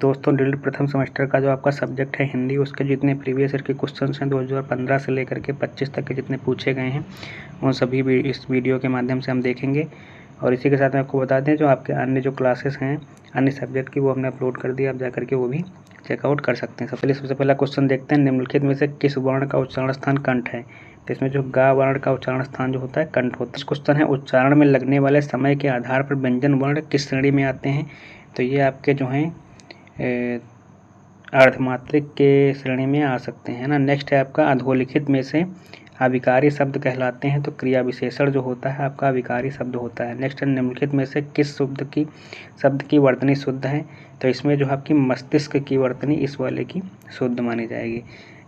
दोस्तों ड्रिल्ड प्रथम सेमेस्टर का जो आपका सब्जेक्ट है हिंदी, उसके जितने प्रीवियस ईयर के क्वेश्चंस हैं 2015 से लेकर के 25 तक के जितने पूछे गए हैं उन सभी भी इस वीडियो के माध्यम से हम देखेंगे। और इसी के साथ में आपको बता दें जो आपके अन्य जो क्लासेस हैं अन्य सब्जेक्ट की वो हमने अपलोड कर दिया, आप जा करके वो भी चेकआउट कर सकते हैं। सबसे पहला क्वेश्चन देखते हैं, निम्नलिखित में से किस वर्ण का उच्चारण स्थान कंठ है। तो इसमें जो गा वर्ण का उच्चारण स्थान जो होता है कंठ होता है। क्वेश्चन है उच्चारण में लगने वाले समय के आधार पर व्यंजन वर्ण किस श्रेणी में आते हैं। तो ये आपके जो हैं अर्धमात्रिक के श्रेणी में आ सकते हैं ना। नेक्स्ट है आपका अधोलिखित में से अविकारी शब्द कहलाते हैं। तो क्रिया विशेषण जो होता है आपका अविकारी शब्द होता है। नेक्स्ट है निम्नलिखित में से किस शब्द की वर्तनी शुद्ध है। तो इसमें जो आपकी मस्तिष्क की वर्तनी इस वाले की शुद्ध मानी जाएगी।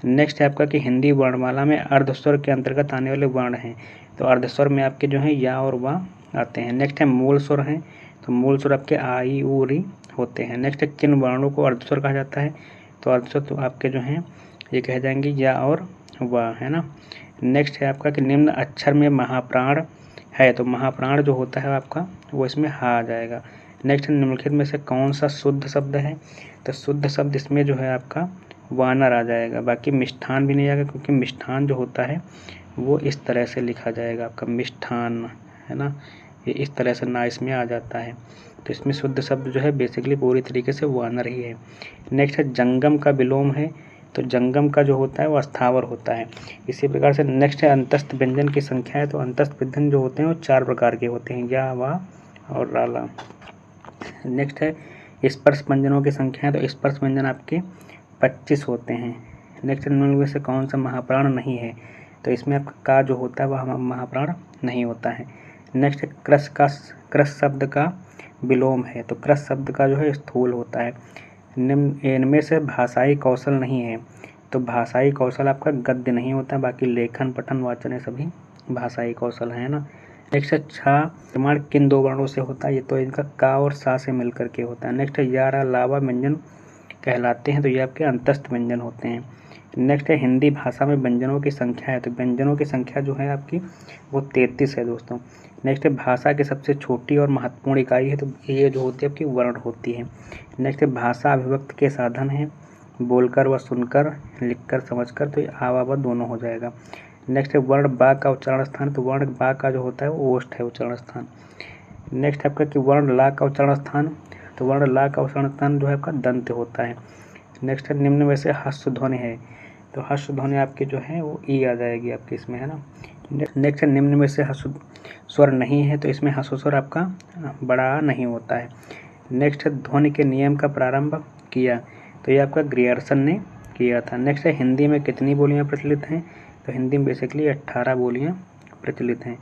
नेक्स्ट है आपका कि हिंदी वर्णमाला में अर्धस्वर के अंतर्गत आने वाले वर्ण हैं। तो अर्धस्वर में आपके जो है या और वा आते हैं। नेक्स्ट है मूल स्वर हैं। तो मूल स्वर आपके आ ई उ री होते हैं। नेक्स्ट है किन वर्णों को अर्धस्वर कहा जाता है। तो अर्धस्वर तो आपके जो हैं ये कह जाएंगे या और वा, है ना। नेक्स्ट है आपका कि निम्न अक्षर में महाप्राण है। तो महाप्राण जो होता है आपका वो इसमें हा आ जाएगा। नेक्स्ट निम्नलिखित में से कौन सा शुद्ध शब्द है। तो शुद्ध शब्द इसमें जो है आपका वानर आ जाएगा। बाकी मिष्ठान भी नहीं आएगा क्योंकि मिष्ठान जो होता है वो इस तरह से लिखा जाएगा आपका मिष्ठान, है ना, ये इस तरह से ना इसमें आ जाता है। तो इसमें शुद्ध शब्द जो है बेसिकली पूरी तरीके से वानर ही है। नेक्स्ट है जंगम का विलोम है। तो जंगम का जो होता है वो अस्थावर होता है। इसी प्रकार से नेक्स्ट है अंतस्थ व्यंजन की संख्या है। तो अंतस्थ व्यंजन जो होते हैं वो 4 प्रकार के होते हैं, या वा और राला। नेक्स्ट है स्पर्श व्यंजनों की संख्या है। तो स्पर्श व्यंजन आपके 25 होते हैं। नेक्स्ट निम्नलिखित से कौन सा महाप्राण नहीं है। तो इसमें आपका का जो होता है वह महाप्राण नहीं होता है। नेक्स्ट क्रस शब्द का विलोम है। तो क्रस शब्द का जो है स्थूल होता है। इनमें से भाषाई कौशल नहीं है। तो भाषाई कौशल आपका गद्य नहीं होता, बाकी लेखन पठन वाचन ये सभी भाषाई कौशल है ना। नेक्स्ट छा निर्माण किन 2 वर्णों से होता है। ये तो इनका का और सा से मिलकर के होता है। नेक्स्ट यारा लावा व्यंजन कहलाते हैं। तो ये आपके अंतस्थ व्यंजन होते हैं। नेक्स्ट है हिंदी भाषा में व्यंजनों की संख्या है। तो व्यंजनों की संख्या जो है आपकी वो 33 है दोस्तों। नेक्स्ट है भाषा की सबसे छोटी और महत्वपूर्ण इकाई है। तो ये जो होती है आपकी वर्ण होती है। नेक्स्ट है भाषा अभिव्यक्ति के साधन है, बोलकर व सुनकर, लिखकर, समझकर। तो ये आवा दोनों हो जाएगा। नेक्स्ट है वर्ण बा का उच्चारण स्थान। तो वर्ण बा का जो होता है वो ओष्ठ है उच्चारण स्थान। नेक्स्ट आपका कि वर्ण ला का उच्चारण स्थान। तो वर्ण ला का उच्चारण स्थान जो है आपका दंत होता है। नेक्स्ट है निम्न में से हस्व ध्वनि है। तो हस्व ध्वनि आपकी जो है वो ई आ जाएगी आपकी इसमें, है ना। नेक्स्ट है निम्न में से हस्व स्वर नहीं है। तो इसमें हस्व स्वर आपका बड़ा नहीं होता है। नेक्स्ट है ध्वनि के नियम का प्रारंभ किया। तो ये आपका ग्रियर्सन ने किया था। नेक्स्ट है हिंदी में कितनी बोलियां प्रचलित हैं। तो हिंदी में बेसिकली 18 बोलियां प्रचलित हैं।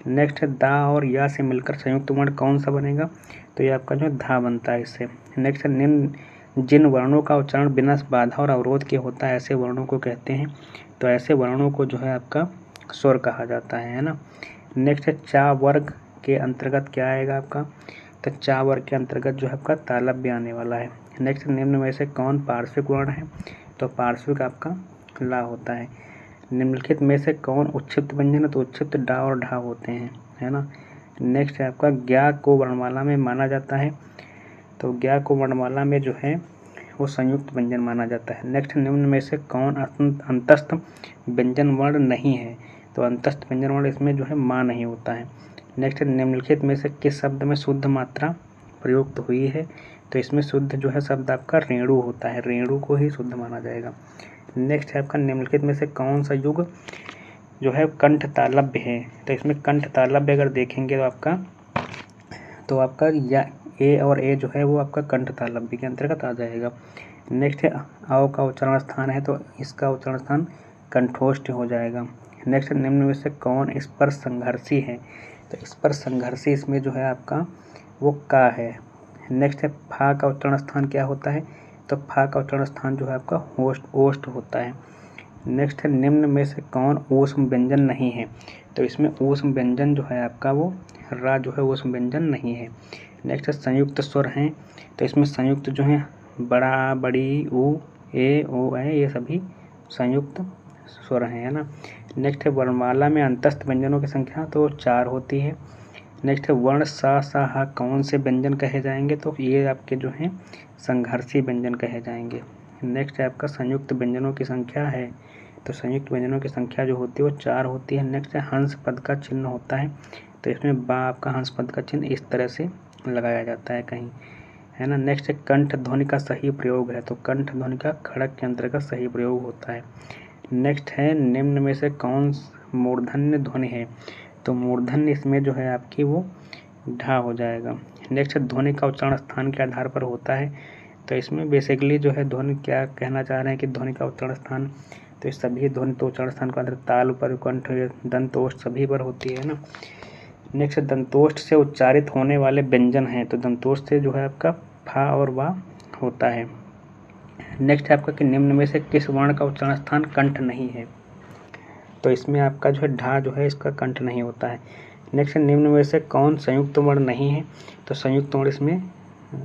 नेक्स्ट है दा और या से मिलकर संयुक्त वर्ण कौन सा बनेगा। तो ये आपका जो धा बनता है इससे। नेक्स्ट है निम्न जिन वर्णों का उच्चारण बिना बाधा और अवरोध के होता है ऐसे वर्णों को कहते हैं। तो ऐसे वर्णों को जो है आपका स्वर कहा जाता है ना। नेक्स्ट है चा वर्ग के अंतर्गत क्या आएगा आपका। तो चा वर्ग के अंतर्गत जो है आपका तालव्य आने वाला है। नेक्स्ट निम्न में से कौन पार्श्विक वर्ण है। तो पार्श्विक आपका ला होता है। निम्नलिखित में से कौन उच्छिप्त व्यंजन है। तो उच्छिप्त डा और ढा होते हैं, है ना। नेक्स्ट है आपका ज्ञा को वर्णमाला में माना जाता है। तो ज्ञा को वर्णमाला में जो है वो संयुक्त व्यंजन माना जाता है। नेक्स्ट निम्न में से कौन अंतस्थ व्यंजन वर्ण नहीं है। तो अंतस्थ व्यंजन वर्ण इसमें जो है माँ नहीं होता है। नेक्स्ट निम्नलिखित में से किस शब्द में शुद्ध मात्रा प्रयुक्त हुई है। तो इसमें शुद्ध जो है शब्द आपका रेणु होता है, रेणु को ही शुद्ध माना जाएगा। नेक्स्ट है आपका निम्नलिखित में से कौन सा युग जो है कंठ तालव्य है। तो इसमें कंठ तालव्य अगर देखेंगे तो आपका या ए और ए जो है वो आपका कंठ तालव्य के अंतर्गत आ जाएगा। नेक्स्ट है आओ का उच्चारण स्थान है। तो इसका उच्चारण स्थान कंठोष्ठ हो जाएगा। नेक्स्ट निम्न में से कौन स्पर्श संघर्षी है। तो स्पर्श संघर्षी इसमें जो है आपका वो का है। नेक्स्ट है फा का उच्चारण स्थान क्या होता है। तो फा का उच्चारण स्थान जो है आपका ओष्ठ होता है। नेक्स्ट है निम्न में से कौन ऊष्म व्यंजन नहीं है। तो इसमें ऊष्म व्यंजन जो है आपका वो रा जो है ऊष्म व्यंजन नहीं है। नेक्स्ट है संयुक्त स्वर हैं। तो इसमें संयुक्त जो है बड़ा, बड़ी, ऊ, ए, ओ, ए ये सभी संयुक्त स्वर हैं, है ना। नेक्स्ट है वर्णमाला में अंतस्थ व्यंजनों की संख्या। तो 4 होती है। नेक्स्ट है वर्ण सा, सा, हा कौन से व्यंजन कहे जाएंगे, तो ये आपके जो हैं संघर्षी व्यंजन कहे जाएंगे। नेक्स्ट है आपका संयुक्त व्यंजनों की संख्या है, तो संयुक्त व्यंजनों की संख्या जो होती है वो 4 होती है। नेक्स्ट है हंस पद का चिन्ह होता है, तो इसमें बा आपका हंस पद का चिन्ह इस तरह से लगाया जाता है कहीं, है ना। नेक्स्ट है कंठ ध्वनि का सही प्रयोग है, तो कंठ ध्वनि का खड़क के अंतर्गत सही प्रयोग होता है। नेक्स्ट है निम्न में से कौन मूर्धन्य ध्वनि है, तो मूर्धन्य इसमें जो है आपकी वो ढा हो जाएगा। नेक्स्ट है ध्वनि का उच्चारण स्थान के आधार पर होता है, तो इसमें बेसिकली जो है ध्वनि क्या कहना चाह रहे हैं कि ध्वनि का उच्चारण स्थान, तो इस सभी ध्वनि तो उच्चारण स्थान का ताल पर, कंठ, दंतोष्ठ सभी पर होती है ना। नेक्स्ट दंतोष्ठ से उच्चारित होने वाले व्यंजन हैं, तो दंतोष्ठ से जो है आपका फा और वा होता है। नेक्स्ट है आपका कि निम्न में से किस वर्ण का उच्चारण स्थान कंठ नहीं है, तो इसमें आपका जो है ढा जो है इसका कंठ नहीं होता है। नेक्स्ट निम्न में से कौन संयुक्त वर्ण नहीं है, तो संयुक्त वर्ण इसमें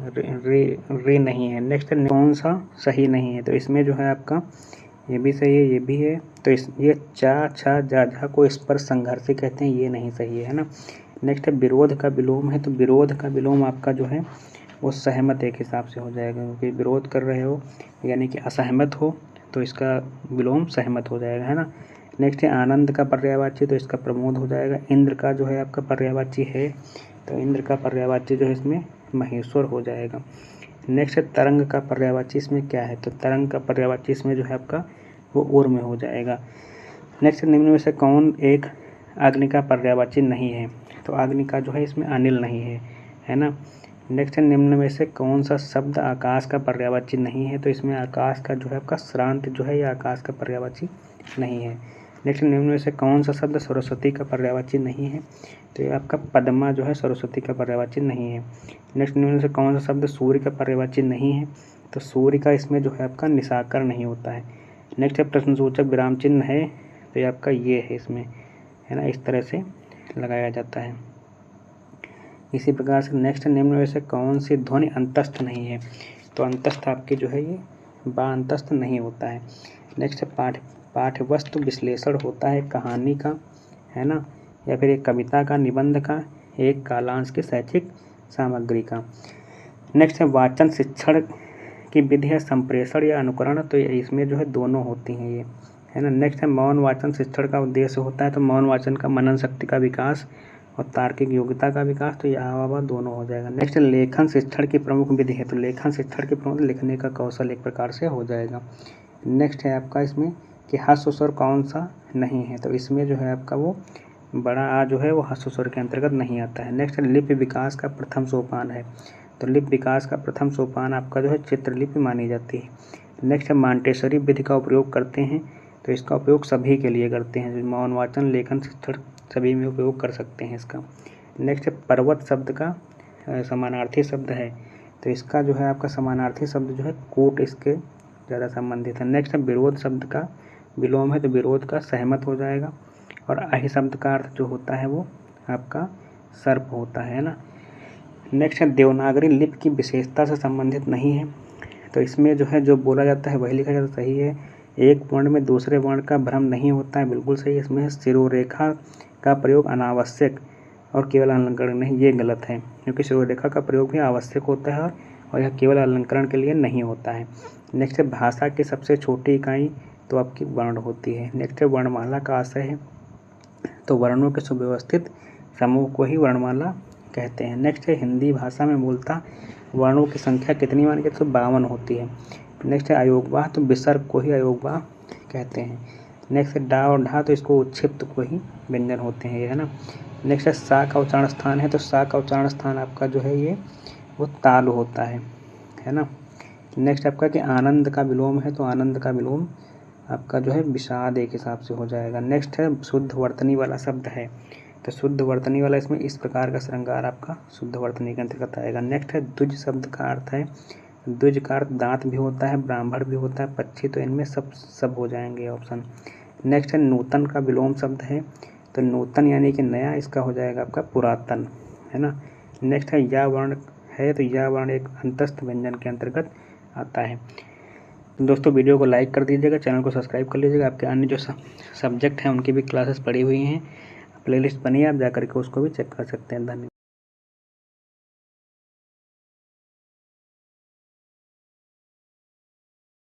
रे नहीं है। नेक्स्ट कौन सा सही नहीं है, तो इसमें जो है आपका ये भी सही है, ये भी है, तो ये चा, छा, जा, झा को इस पर संघर्षी कहते हैं, ये नहीं सही है ना। नेक्स्ट है विरोध का विलोम है, तो विरोध का विलोम आपका जो है वो सहमत एक हिसाब से हो जाएगा, क्योंकि विरोध कर रहे हो यानी कि असहमत हो, तो इसका विलोम सहमत हो जाएगा, है ना। नेक्स्ट है आनंद का पर्यायवाची, तो इसका प्रमोद हो जाएगा। इंद्र का जो है आपका पर्यायवाची है, तो इंद्र का पर्यायवाची जो है इसमें महेश्वर हो जाएगा। नेक्स्ट है तरंग का पर्यायवाची, इसमें क्या है, तो तरंग का पर्यायवाची इसमें जो है आपका वो ओर में हो जाएगा। नेक्स्ट निम्न में से कौन एक अग्नि का पर्यायवाची नहीं है, तो अग्नि का जो है इसमें अनिल नहीं है ना। नेक्स्ट निम्न में से कौन सा शब्द आकाश का पर्यायवाची नहीं है, तो इसमें आकाश का जो है आपका श्रांत जो है ये आकाश का पर्यायवाची नहीं है। नेक्स्ट निम्न में से कौन सा शब्द सरस्वती का पर्यायवाची नहीं है, तो ये आपका पद्मा जो है सरस्वती का पर्यायवाची नहीं है। नेक्स्ट निम्न में से कौन सा शब्द सूर्य का पर्यायवाची नहीं है, तो सूर्य का इसमें जो है आपका निशाकर नहीं होता है। नेक्स्ट है प्रश्नसूचक विराम चिन्ह है, तो ये आपका ये है इसमें, है ना, इस तरह से लगाया जाता है। इसी प्रकार से नेक्स्ट निम्न में से कौन सी ध्वनि अंतस्थ नहीं है, तो अंतस्थ आपकी जो है ये बा अंतस्थ नहीं होता है। नेक्स्ट पाठ्यवस्तु विश्लेषण होता है कहानी का, है ना, या फिर एक कविता का, निबंध का, एक कालांश की शैक्षिक सामग्री का। नेक्स्ट है वाचन शिक्षण की विधि है संप्रेषण या अनुकरण, तो इसमें जो है दोनों होती हैं ये, है ना। नेक्स्ट है मौन वाचन शिक्षण का उद्देश्य होता है, तो मौन वाचन का मनन शक्ति का विकास और तार्किक योग्यता का विकास, तो यह दोनों हो जाएगा। नेक्स्ट लेखन शिक्षण की प्रमुख विधि है, तो लेखन शिक्षण की प्रमुख लिखने का कौशल एक प्रकार से हो जाएगा। नेक्स्ट है आपका इसमें कि ह्रस्व स्वर कौन सा नहीं है, तो इसमें जो है आपका वो बड़ा आ जो है वो ह्रस्व स्वर के अंतर्गत नहीं आता है। नेक्स्ट लिपि विकास का प्रथम सोपान है, तो लिपि विकास का प्रथम सोपान आपका जो है चित्रलिपि मानी जाती है। नेक्स्ट है मॉन्टेसरी विधि का उपयोग करते हैं, तो इसका उपयोग सभी के लिए करते हैं, मौन वाचन लेखन शिक्षण सभी में उपयोग कर सकते हैं इसका। नेक्स्ट है पर्वत शब्द का समानार्थी शब्द है, तो इसका जो है आपका समानार्थी शब्द जो है कोट इसके ज़्यादा संबंधित है। नेक्स्ट है विरोध शब्द का विलोम है, तो विरोध का सहमत हो जाएगा। और अहि शब्द का अर्थ जो होता है वो आपका सर्प होता है ना। नेक्स्ट है देवनागरी लिपि की विशेषता से संबंधित नहीं है, तो इसमें जो है जो बोला जाता है वही लिखा जाता है, सही है। एक वर्ण में दूसरे वर्ण का भ्रम नहीं होता है, बिल्कुल सही। इसमें शिरोरेखा का प्रयोग अनावश्यक और केवल अलंकरण नहीं, ये गलत है, क्योंकि शिरोरेखा का प्रयोग भी आवश्यक होता है और यह केवल अलंकरण के लिए नहीं होता है। नेक्स्ट है भाषा की सबसे छोटी इकाई तो आपकी वर्ण होती है। नेक्स्ट है वर्णमाला का आशय है, तो वर्णों के सुव्यवस्थित समूह को ही वर्णमाला कहते हैं। नेक्स्ट है हिंदी भाषा में मूलतः वर्णों की संख्या कितनी मानी जाती है, तो 52 होती है। नेक्स्ट है अयोगवाह, तो विसर्ग को ही अयोगवाह कहते हैं। नेक्स्ट है डा और ढा, तो इसको उच्छिप्त को ही व्यंजन होते हैं, ये है ना। नेक्स्ट है सा का उच्चारण स्थान है, तो सा का उच्चारण स्थान आपका जो है ये वो ताल होता है ना। नेक्स्ट आपका कि आनंद का विलोम है, तो आनंद का विलोम आपका जो है विषाद एक हिसाब से हो जाएगा। नेक्स्ट है शुद्ध वर्तनी वाला शब्द है, तो शुद्ध वर्तनी वाला इसमें इस प्रकार का श्रृंगार आपका शुद्ध वर्तनी के अंतर्गत आएगा। नेक्स्ट है द्विज शब्द का अर्थ है, द्विज का अर्थ दांत भी होता है, ब्राह्मण भी होता है, पक्षी, तो इनमें सब हो जाएंगे ऑप्शन। नेक्स्ट है नूतन का विलोम शब्द है, तो नूतन यानी कि नया, इसका हो जाएगा आपका पुरातन, है ना। नेक्स्ट है या वर्ण है, तो या वर्ण एक अंतस्थ व्यंजन के अंतर्गत आता है। तो दोस्तों वीडियो को लाइक कर दीजिएगा, चैनल को सब्सक्राइब कर लीजिएगा। आपके अन्य जो सब्जेक्ट हैं उनकी भी क्लासेस पड़ी हुई हैं, प्लेलिस्ट बनी है, आप जा कर के उसको भी चेक कर सकते हैं। धन्यवाद।